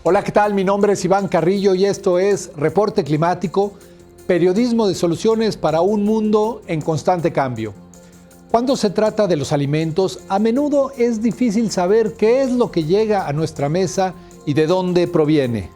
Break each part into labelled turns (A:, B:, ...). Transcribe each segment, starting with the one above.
A: Hola, ¿qué tal? Mi nombre es Iván Carrillo y esto es Reporte Climático, periodismo de soluciones para un mundo en constante cambio. Cuando se trata de los alimentos, a menudo es difícil saber qué es lo que llega a nuestra mesa y de dónde proviene.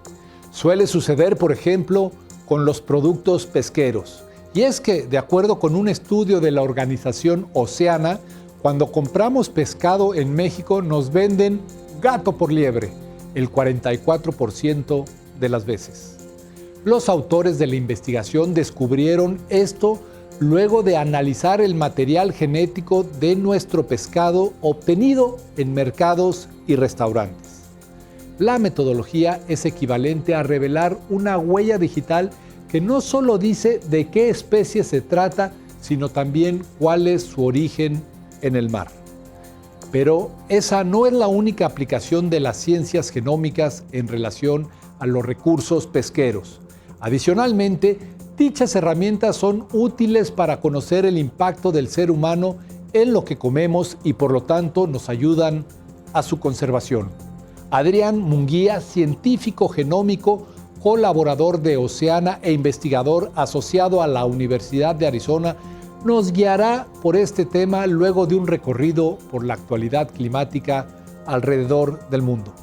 A: Suele suceder, por ejemplo, con los productos pesqueros. Y es que, de acuerdo con un estudio de la organización Oceana, cuando compramos pescado en México nos venden gato por liebre, el 44% de las veces. Los autores de la investigación descubrieron esto luego de analizar el material genético de nuestro pescado obtenido en mercados y restaurantes. La metodología es equivalente a revelar una huella digital que no solo dice de qué especie se trata, sino también cuál es su origen en el mar. Pero esa no es la única aplicación de las ciencias genómicas en relación a los recursos pesqueros. Adicionalmente, dichas herramientas son útiles para conocer el impacto del ser humano en lo que comemos y por lo tanto nos ayudan a su conservación. Adrián Munguía, científico genómico, colaborador de Oceana e investigador asociado a la Universidad de Arizona, nos guiará por este tema luego de un recorrido por la actualidad climática alrededor del mundo.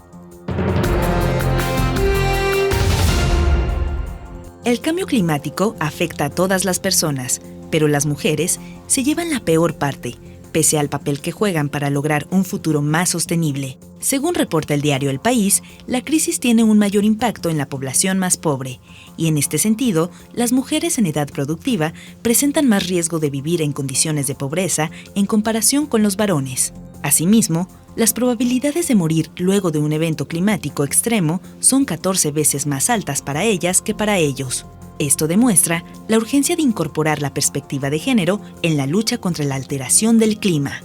B: El cambio climático afecta a todas las personas, pero las mujeres se llevan la peor parte, pese al papel que juegan para lograr un futuro más sostenible. Según reporta el diario El País, la crisis tiene un mayor impacto en la población más pobre, y en este sentido, las mujeres en edad productiva presentan más riesgo de vivir en condiciones de pobreza en comparación con los varones. Asimismo, las probabilidades de morir luego de un evento climático extremo son 14 veces más altas para ellas que para ellos. Esto demuestra la urgencia de incorporar la perspectiva de género en la lucha contra la alteración del clima.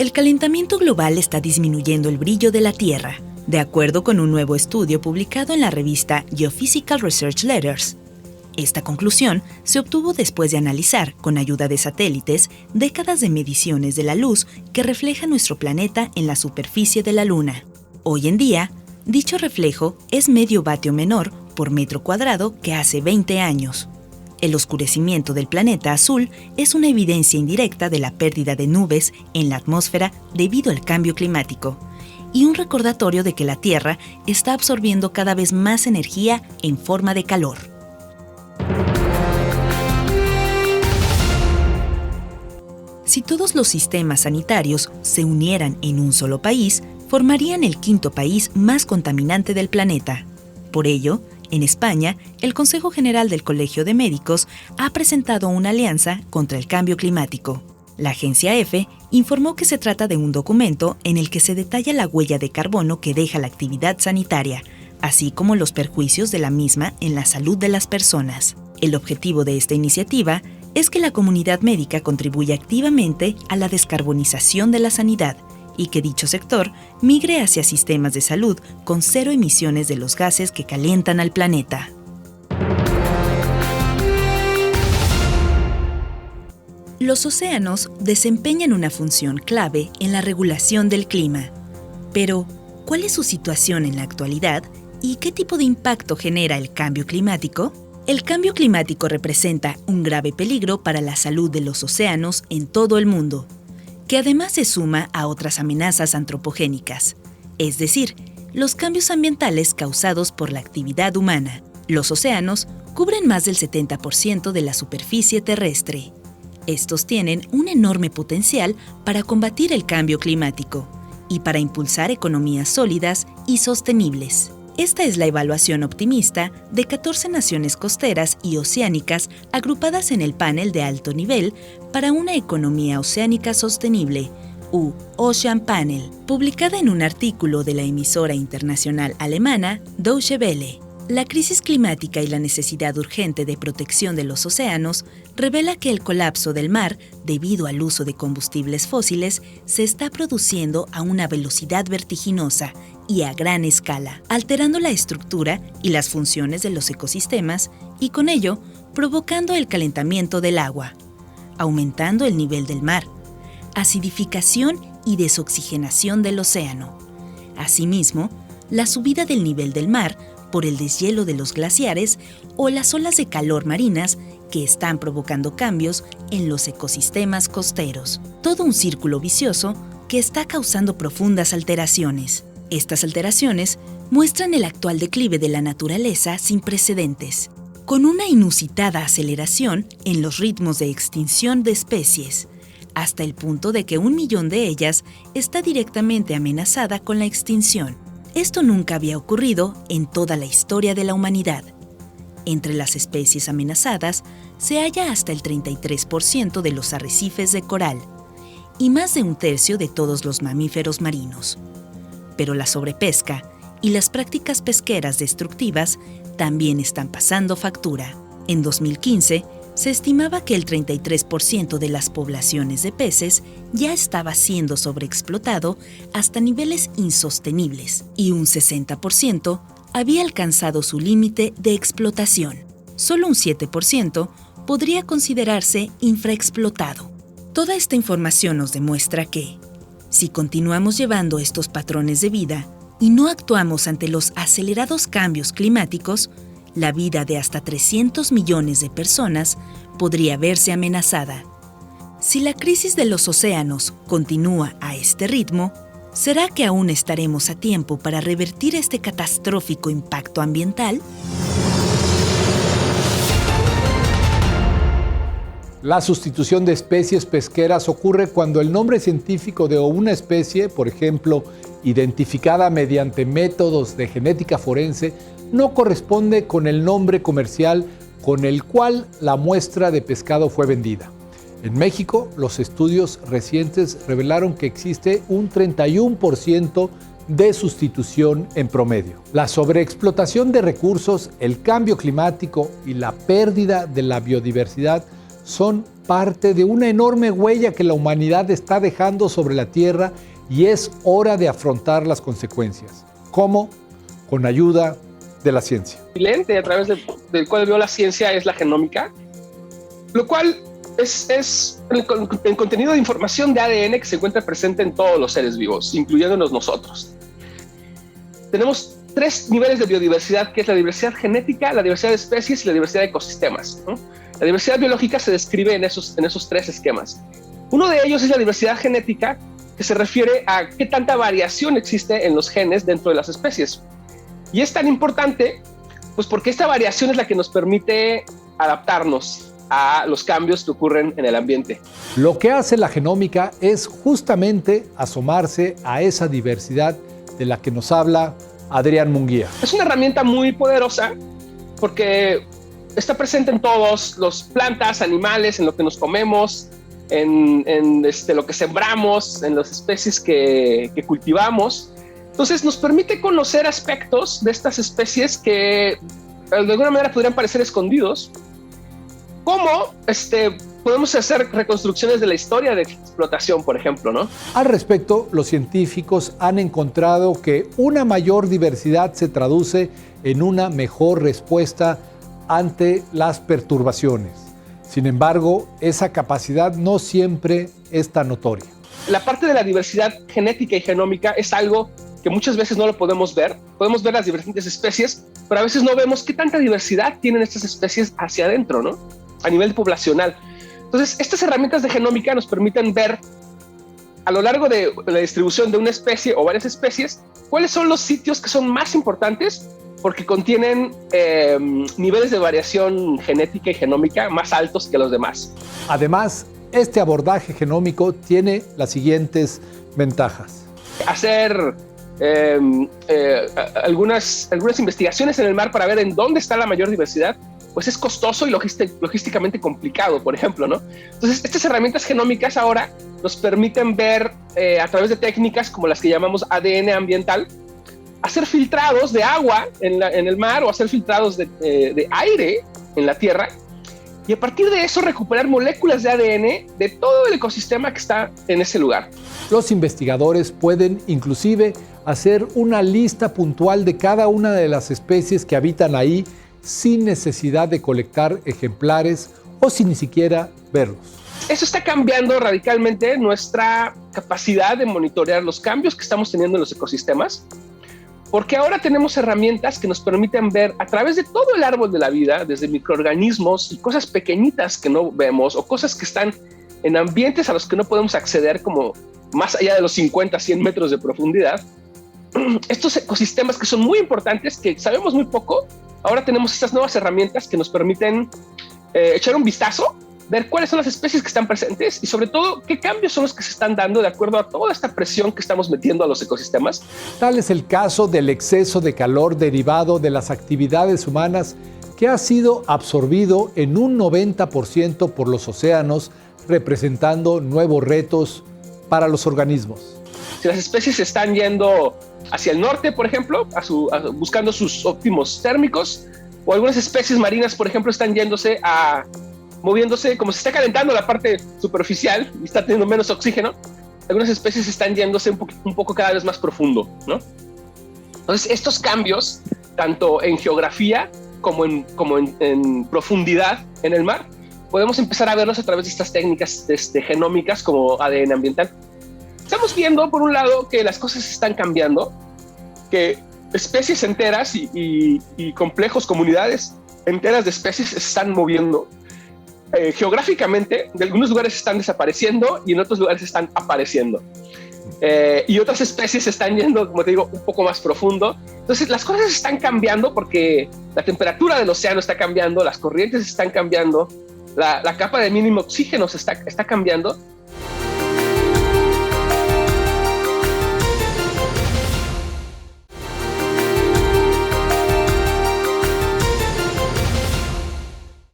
B: El calentamiento global está disminuyendo el brillo de la Tierra, de acuerdo con un nuevo estudio publicado en la revista Geophysical Research Letters. Esta conclusión se obtuvo después de analizar, con ayuda de satélites, décadas de mediciones de la luz que refleja nuestro planeta en la superficie de la Luna. Hoy en día, dicho reflejo es medio vatio menor por metro cuadrado que hace 20 años. El oscurecimiento del planeta azul es una evidencia indirecta de la pérdida de nubes en la atmósfera debido al cambio climático, y un recordatorio de que la Tierra está absorbiendo cada vez más energía en forma de calor. Si todos los sistemas sanitarios se unieran en un solo país, formarían el quinto país más contaminante del planeta. Por ello, en España, el Consejo General del Colegio de Médicos ha presentado una alianza contra el cambio climático. La agencia EFE informó que se trata de un documento en el que se detalla la huella de carbono que deja la actividad sanitaria, así como los perjuicios de la misma en la salud de las personas. El objetivo de esta iniciativa es que la comunidad médica contribuya activamente a la descarbonización de la sanidad y que dicho sector migre hacia sistemas de salud con cero emisiones de los gases que calientan al planeta. Los océanos desempeñan una función clave en la regulación del clima. Pero, ¿cuál es su situación en la actualidad y qué tipo de impacto genera el cambio climático? El cambio climático representa un grave peligro para la salud de los océanos en todo el mundo, que además se suma a otras amenazas antropogénicas, es decir, los cambios ambientales causados por la actividad humana. Los océanos cubren más del 70% de la superficie terrestre. Estos tienen un enorme potencial para combatir el cambio climático y para impulsar economías sólidas y sostenibles. Esta es la evaluación optimista de 14 naciones costeras y oceánicas agrupadas en el panel de alto nivel para una economía oceánica sostenible, Ocean Panel, publicada en un artículo de la emisora internacional alemana Deutsche Welle. La crisis climática y la necesidad urgente de protección de los océanos revela que el colapso del mar, debido al uso de combustibles fósiles, se está produciendo a una velocidad vertiginosa y a gran escala, alterando la estructura y las funciones de los ecosistemas y con ello provocando el calentamiento del agua, aumentando el nivel del mar, acidificación y desoxigenación del océano. Asimismo, la subida del nivel del mar por el deshielo de los glaciares o las olas de calor marinas que están provocando cambios en los ecosistemas costeros. Todo un círculo vicioso que está causando profundas alteraciones. Estas alteraciones muestran el actual declive de la naturaleza sin precedentes, con una inusitada aceleración en los ritmos de extinción de especies, hasta el punto de que 1 millón de ellas está directamente amenazada con la extinción. Esto nunca había ocurrido en toda la historia de la humanidad. Entre las especies amenazadas se halla hasta el 33% de los arrecifes de coral y más de 1/3 de todos los mamíferos marinos. Pero la sobrepesca y las prácticas pesqueras destructivas también están pasando factura. En 2015, se estimaba que el 33% de las poblaciones de peces ya estaba siendo sobreexplotado hasta niveles insostenibles y un 60% había alcanzado su límite de explotación. Solo un 7% podría considerarse infraexplotado. Toda esta información nos demuestra que, si continuamos llevando estos patrones de vida y no actuamos ante los acelerados cambios climáticos, la vida de hasta 300 millones de personas podría verse amenazada. Si la crisis de los océanos continúa a este ritmo, ¿será que aún estaremos a tiempo para revertir este catastrófico impacto ambiental?
A: La sustitución de especies pesqueras ocurre cuando el nombre científico de una especie, por ejemplo, identificada mediante métodos de genética forense, no corresponde con el nombre comercial con el cual la muestra de pescado fue vendida. En México, los estudios recientes revelaron que existe un 31% de sustitución en promedio. La sobreexplotación de recursos, el cambio climático y la pérdida de la biodiversidad son parte de una enorme huella que la humanidad está dejando sobre la Tierra y es hora de afrontar las consecuencias. ¿Cómo? Con ayuda de la ciencia.
C: El lente a través del cual veo la ciencia es la genómica, lo cual es el contenido de información de ADN que se encuentra presente en todos los seres vivos, incluyéndonos nosotros. Tenemos 3 niveles de biodiversidad, que es la diversidad genética, la diversidad de especies y la diversidad de ecosistemas, ¿no? La diversidad biológica se describe en esos 3 esquemas. Uno de ellos es la diversidad genética, que se refiere a qué tanta variación existe en los genes dentro de las especies. Y es tan importante, pues porque esta variación es la que nos permite adaptarnos a los cambios que ocurren en el ambiente.
A: Lo que hace la genómica es justamente asomarse a esa diversidad de la que nos habla Adrián Munguía.
C: Es una herramienta muy poderosa porque está presente en todos los plantas, animales, en lo que nos comemos, en lo que sembramos, en las especies que cultivamos. Entonces nos permite conocer aspectos de estas especies que de alguna manera podrían parecer escondidos. ¿Cómo podemos hacer reconstrucciones de la historia de explotación, por ejemplo, ¿no?
A: Al respecto, los científicos han encontrado que una mayor diversidad se traduce en una mejor respuesta ante las perturbaciones. Sin embargo, esa capacidad no siempre es tan notoria.
C: La parte de la diversidad genética y genómica es algo que muchas veces no lo podemos ver. Podemos ver las diferentes especies, pero a veces no vemos qué tanta diversidad tienen estas especies hacia adentro, ¿no? A nivel poblacional. Entonces, estas herramientas de genómica nos permiten ver a lo largo de la distribución de una especie o varias especies cuáles son los sitios que son más importantes porque contienen niveles de variación genética y genómica más altos que los demás.
A: Además, este abordaje genómico tiene las siguientes ventajas.
C: Hacer algunas investigaciones en el mar para ver en dónde está la mayor diversidad, pues es costoso y logísticamente complicado, por ejemplo, ¿no? Entonces, estas herramientas genómicas ahora nos permiten ver a través de técnicas como las que llamamos ADN ambiental, hacer filtrados de agua en el mar o hacer filtrados de aire en la tierra y a partir de eso recuperar moléculas de ADN de todo el ecosistema que está en ese lugar.
A: Los investigadores pueden inclusive hacer una lista puntual de cada una de las especies que habitan ahí sin necesidad de colectar ejemplares o sin ni siquiera verlos.
C: Eso está cambiando radicalmente nuestra capacidad de monitorear los cambios que estamos teniendo en los ecosistemas, porque ahora tenemos herramientas que nos permiten ver a través de todo el árbol de la vida, desde microorganismos y cosas pequeñitas que no vemos, o cosas que están en ambientes a los que no podemos acceder, como más allá de los 50, 100 metros de profundidad. Estos ecosistemas que son muy importantes, que sabemos muy poco, ahora tenemos estas nuevas herramientas que nos permiten echar un vistazo, ver cuáles son las especies que están presentes y sobre todo qué cambios son los que se están dando de acuerdo a toda esta presión que estamos metiendo a los ecosistemas.
A: Tal es el caso del exceso de calor derivado de las actividades humanas que ha sido absorbido en un 90% por los océanos, representando nuevos retos para los organismos.
C: Si las especies se están yendo hacia el norte, por ejemplo, buscando sus óptimos térmicos, o algunas especies marinas, por ejemplo, están moviéndose, como se está calentando la parte superficial y está teniendo menos oxígeno, algunas especies están yéndose un poco cada vez más profundo, ¿no? Entonces, estos cambios, tanto en geografía como en profundidad en el mar, podemos empezar a verlos a través de estas técnicas genómicas como ADN ambiental. Estamos viendo, por un lado, que las cosas están cambiando, que especies enteras y complejos, comunidades enteras de especies se están moviendo. Geográficamente, de algunos lugares están desapareciendo y en otros lugares están apareciendo. Y otras especies están yendo, como te digo, un poco más profundo. Entonces, las cosas están cambiando porque la temperatura del océano está cambiando, las corrientes están cambiando, la capa de mínimo oxígeno está cambiando.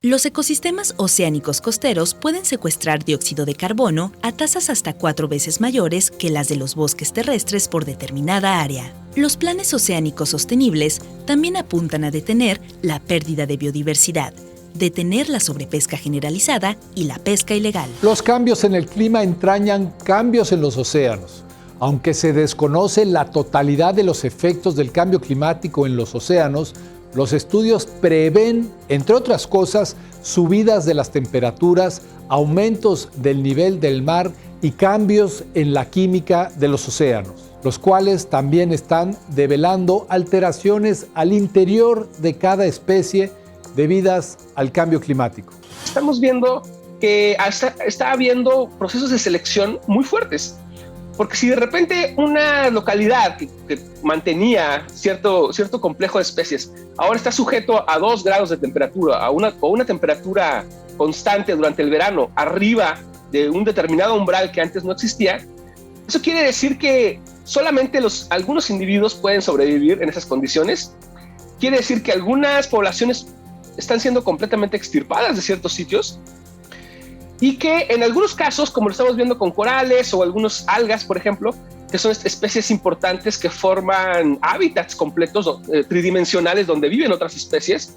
B: Los ecosistemas oceánicos costeros pueden secuestrar dióxido de carbono a tasas hasta 4 veces mayores que las de los bosques terrestres por determinada área. Los planes oceánicos sostenibles también apuntan a detener la pérdida de biodiversidad, detener la sobrepesca generalizada y la pesca ilegal.
A: Los cambios en el clima entrañan cambios en los océanos. Aunque se desconoce la totalidad de los efectos del cambio climático en los océanos, los estudios prevén, entre otras cosas, subidas de las temperaturas, aumentos del nivel del mar y cambios en la química de los océanos, los cuales también están develando alteraciones al interior de cada especie debidas al cambio climático.
C: Estamos viendo que está habiendo procesos de selección muy fuertes. Porque si de repente una localidad que mantenía cierto complejo de especies ahora está sujeto a 2 grados de temperatura, o una temperatura constante durante el verano, arriba de un determinado umbral que antes no existía, eso quiere decir que solamente algunos individuos pueden sobrevivir en esas condiciones. Quiere decir que algunas poblaciones están siendo completamente extirpadas de ciertos sitios. Y que en algunos casos, como lo estamos viendo con corales o algunos algas, por ejemplo, que son especies importantes que forman hábitats completos tridimensionales donde viven otras especies,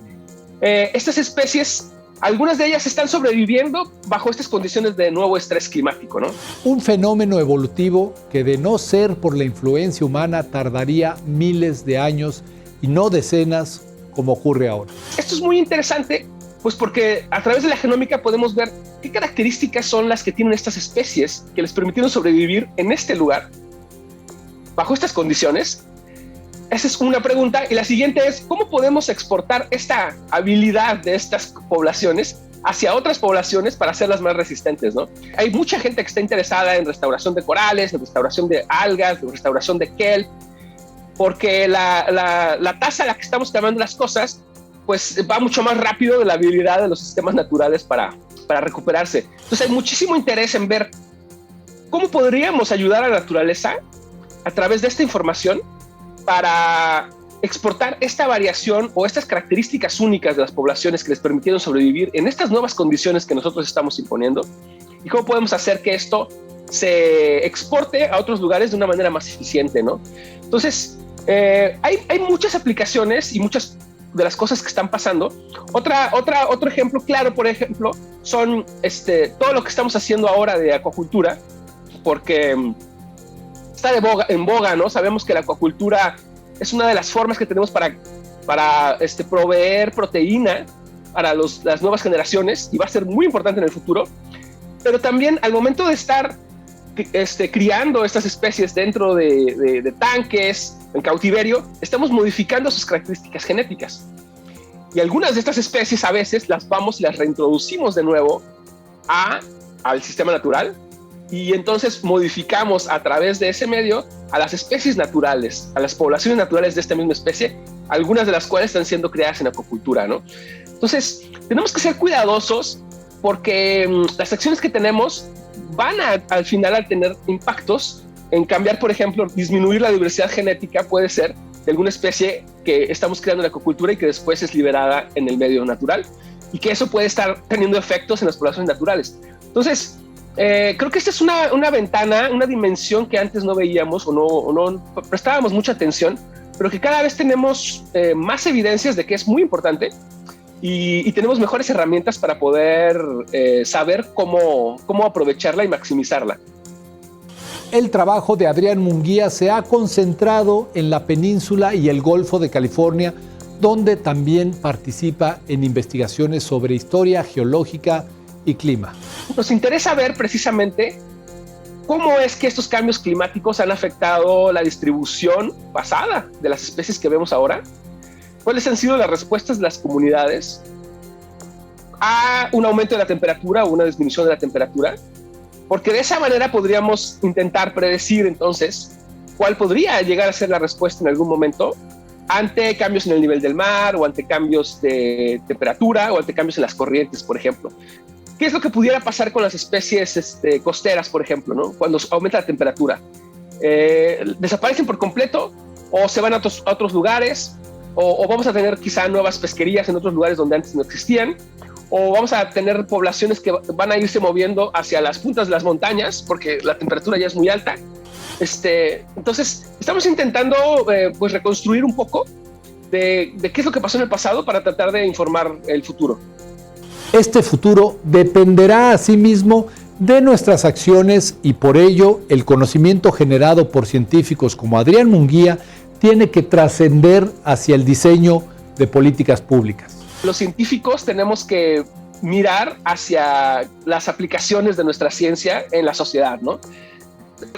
C: estas especies, algunas de ellas están sobreviviendo bajo estas condiciones de nuevo estrés climático, ¿no?
A: Un fenómeno evolutivo que, de no ser por la influencia humana, tardaría miles de años y no decenas, como ocurre ahora.
C: Esto es muy interesante, pues porque a través de la genómica podemos ver qué características son las que tienen estas especies que les permitieron sobrevivir en este lugar, bajo estas condiciones. Esa es una pregunta. Y la siguiente es, ¿cómo podemos exportar esta habilidad de estas poblaciones hacia otras poblaciones para hacerlas más resistentes, ¿no? Hay mucha gente que está interesada en restauración de corales, en restauración de algas, en restauración de kelp, porque la tasa a la que estamos cambiando las cosas pues va mucho más rápido de la habilidad de los sistemas naturales para recuperarse. Entonces hay muchísimo interés en ver cómo podríamos ayudar a la naturaleza a través de esta información para exportar esta variación o estas características únicas de las poblaciones que les permitieron sobrevivir en estas nuevas condiciones que nosotros estamos imponiendo, y cómo podemos hacer que esto se exporte a otros lugares de una manera más eficiente, ¿no? Entonces, hay muchas aplicaciones y muchas de las cosas que están pasando. Otro ejemplo claro, por ejemplo, son todo lo que estamos haciendo ahora de acuacultura, porque está en boga, ¿no? Sabemos que la acuacultura es una de las formas que tenemos para proveer proteína para las nuevas generaciones, y va a ser muy importante en el futuro. pero también al momento de estar criando estas especies dentro de tanques, en cautiverio, estamos modificando sus características genéticas. Y algunas de estas especies a veces las vamos y las reintroducimos de nuevo al sistema natural, y entonces modificamos a través de ese medio a las especies naturales, a las poblaciones naturales de esta misma especie, algunas de las cuales están siendo creadas en acuicultura, ¿no? Entonces, tenemos que ser cuidadosos porque las acciones que tenemos van al final a tener impactos en cambiar, por ejemplo, disminuir la diversidad genética, puede ser, de alguna especie que estamos creando en la acuicultura y que después es liberada en el medio natural, y que eso puede estar teniendo efectos en las poblaciones naturales. Entonces, creo que esta es una ventana, una dimensión que antes no veíamos o no prestábamos mucha atención, pero que cada vez tenemos más evidencias de que es muy importante, y tenemos mejores herramientas para poder saber cómo aprovecharla y maximizarla.
A: El trabajo de Adrián Munguía se ha concentrado en la península y el Golfo de California, donde también participa en investigaciones sobre historia geológica y clima.
C: Nos interesa ver precisamente cómo es que estos cambios climáticos han afectado la distribución pasada de las especies que vemos ahora, cuáles han sido las respuestas de las comunidades a un aumento de la temperatura o una disminución de la temperatura, porque de esa manera podríamos intentar predecir entonces cuál podría llegar a ser la respuesta en algún momento ante cambios en el nivel del mar, o ante cambios de temperatura, o ante cambios en las corrientes, por ejemplo. ¿Qué es lo que pudiera pasar con las especies costeras, por ejemplo, ¿no? Cuando aumenta la temperatura? ¿Desaparecen por completo o se van a otros lugares? O vamos a tener quizá nuevas pesquerías en otros lugares donde antes no existían, o vamos a tener poblaciones que van a irse moviendo hacia las puntas de las montañas porque la temperatura ya es muy alta. Entonces, estamos intentando pues reconstruir un poco de qué es lo que pasó en el pasado para tratar de informar el futuro.
A: Este futuro dependerá asimismo de nuestras acciones, y por ello el conocimiento generado por científicos como Adrián Munguía tiene que trascender hacia el diseño de políticas públicas.
C: Los científicos tenemos que mirar hacia las aplicaciones de nuestra ciencia en la sociedad, ¿no?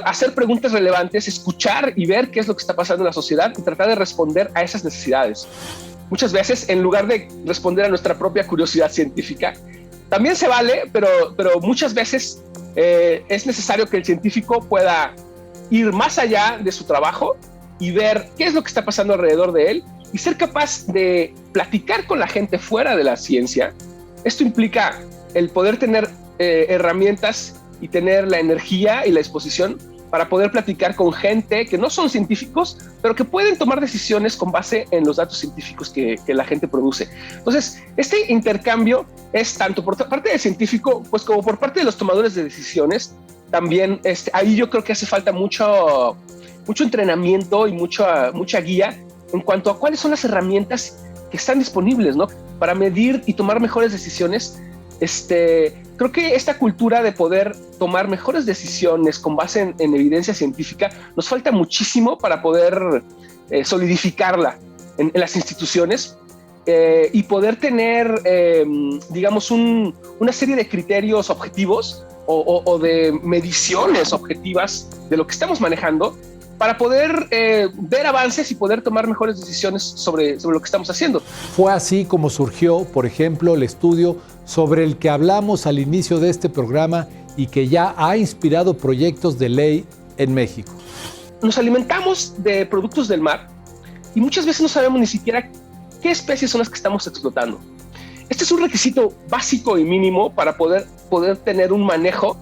C: Hacer preguntas relevantes, escuchar y ver qué es lo que está pasando en la sociedad y tratar de responder a esas necesidades. Muchas veces, en lugar de responder a nuestra propia curiosidad científica, también se vale, pero muchas veces es necesario que el científico pueda ir más allá de su trabajo y ver qué es lo que está pasando alrededor de él y ser capaz de platicar con la gente fuera de la ciencia. Esto implica el poder tener herramientas y tener la energía y la disposición para poder platicar con gente que no son científicos, pero que pueden tomar decisiones con base en los datos científicos que la gente produce. Entonces, este intercambio es tanto por parte del científico, pues como por parte de los tomadores de decisiones. También ahí yo creo que hace falta mucho entrenamiento y mucha guía en cuanto a cuáles son las herramientas que están disponibles, ¿no? Para medir y tomar mejores decisiones. Creo que esta cultura de poder tomar mejores decisiones con base en evidencia científica nos falta muchísimo para poder solidificarla en las instituciones y poder tener, digamos, una serie de criterios objetivos o de mediciones objetivas de lo que estamos manejando para poder ver avances y poder tomar mejores decisiones sobre lo que estamos haciendo.
A: Fue así como surgió, por ejemplo, el estudio sobre el que hablamos al inicio de este programa y que ya ha inspirado proyectos de ley en México.
C: Nos alimentamos de productos del mar y muchas veces no sabemos ni siquiera qué especies son las que estamos explotando. Este es un requisito básico y mínimo para poder tener un manejo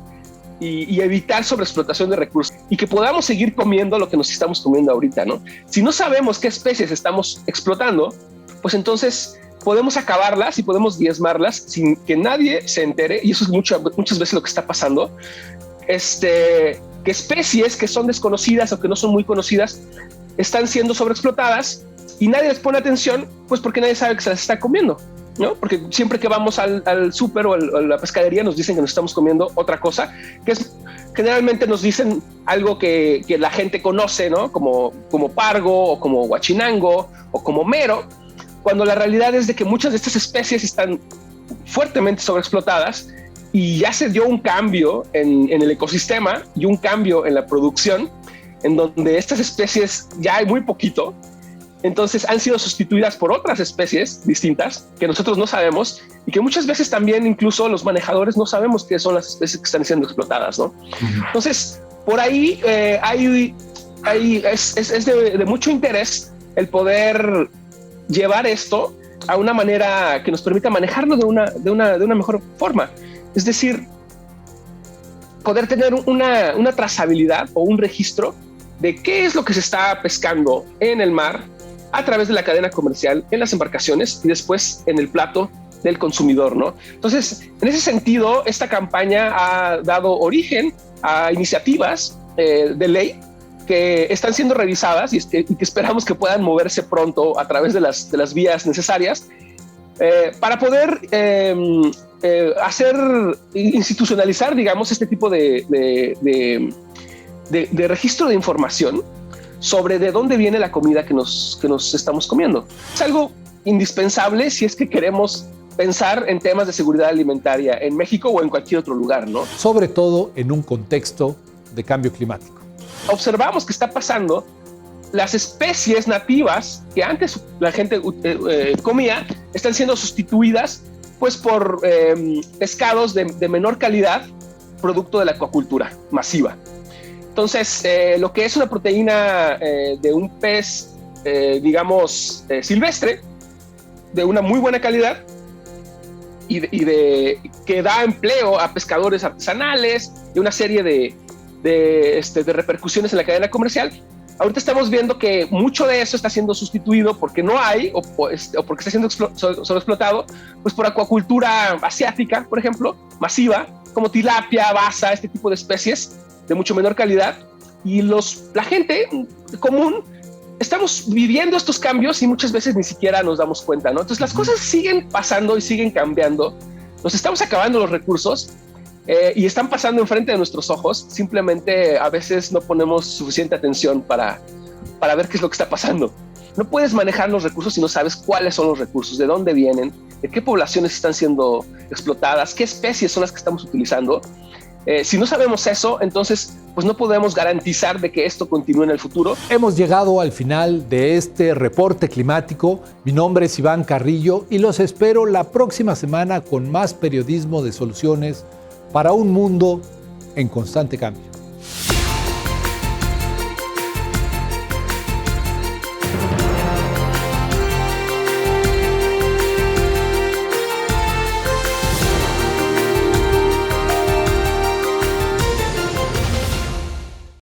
C: y evitar sobreexplotación de recursos y que podamos seguir comiendo lo que nos estamos comiendo ahorita, ¿no? Si no sabemos qué especies estamos explotando, pues entonces podemos acabarlas y podemos diezmarlas sin que nadie se entere, y eso es muchas veces lo que está pasando. Que especies que son desconocidas o que no son muy conocidas están siendo sobreexplotadas y nadie les pone atención, pues porque nadie sabe que se las está comiendo, ¿no? Porque siempre que vamos al súper o a la pescadería nos dicen que nos estamos comiendo otra cosa, que es generalmente nos dicen algo que la gente conoce, ¿no? Como pargo o como guachinango o como mero, cuando la realidad es de que muchas de estas especies están fuertemente sobreexplotadas y ya se dio un cambio en el ecosistema y un cambio en la producción, en donde estas especies ya hay muy poquito. Entonces han sido sustituidas por otras especies distintas que nosotros no sabemos y que muchas veces también incluso los manejadores no sabemos qué son las especies que están siendo explotadas, ¿no? Entonces, por ahí es de mucho interés el poder llevar esto a una manera que nos permita manejarlo de una mejor forma. Es decir, poder tener una trazabilidad o un registro de qué es lo que se está pescando en el mar a través de la cadena comercial, en las embarcaciones y después en el plato del consumidor, ¿no? Entonces, en ese sentido, esta campaña ha dado origen a iniciativas de ley que están siendo revisadas y que esperamos que puedan moverse pronto a través de las vías necesarias para poder institucionalizar, digamos, este tipo de registro de información sobre de dónde viene la comida que nos estamos comiendo. Es algo indispensable si es que queremos pensar en temas de seguridad alimentaria en México o en cualquier otro lugar, ¿no?
A: Sobre todo en un contexto de cambio climático.
C: Observamos que está pasando, las especies nativas que antes la gente comía están siendo sustituidas pues por pescados de menor calidad, producto de la acuacultura masiva. Entonces, lo que es una proteína de un pez, digamos, silvestre, de una muy buena calidad y que da empleo a pescadores artesanales y una serie de repercusiones en la cadena comercial. Ahorita estamos viendo que mucho de eso está siendo sustituido porque no hay o porque está siendo sobreexplotado, pues por acuacultura asiática, por ejemplo, masiva, como tilapia, basa, este tipo de especies de mucho menor calidad, y la gente común estamos viviendo estos cambios y muchas veces ni siquiera nos damos cuenta, ¿no? Entonces las cosas siguen pasando y siguen cambiando, nos estamos acabando los recursos y están pasando enfrente de nuestros ojos, simplemente a veces no ponemos suficiente atención para ver qué es lo que está pasando. No puedes manejar los recursos si no sabes cuáles son los recursos, de dónde vienen, de qué poblaciones están siendo explotadas, qué especies son las que estamos utilizando. Si no sabemos eso, entonces pues no podemos garantizar de que esto continúe en el futuro.
A: Hemos llegado al final de este reporte climático. Mi nombre es Iván Carrillo y los espero la próxima semana con más periodismo de soluciones para un mundo en constante cambio.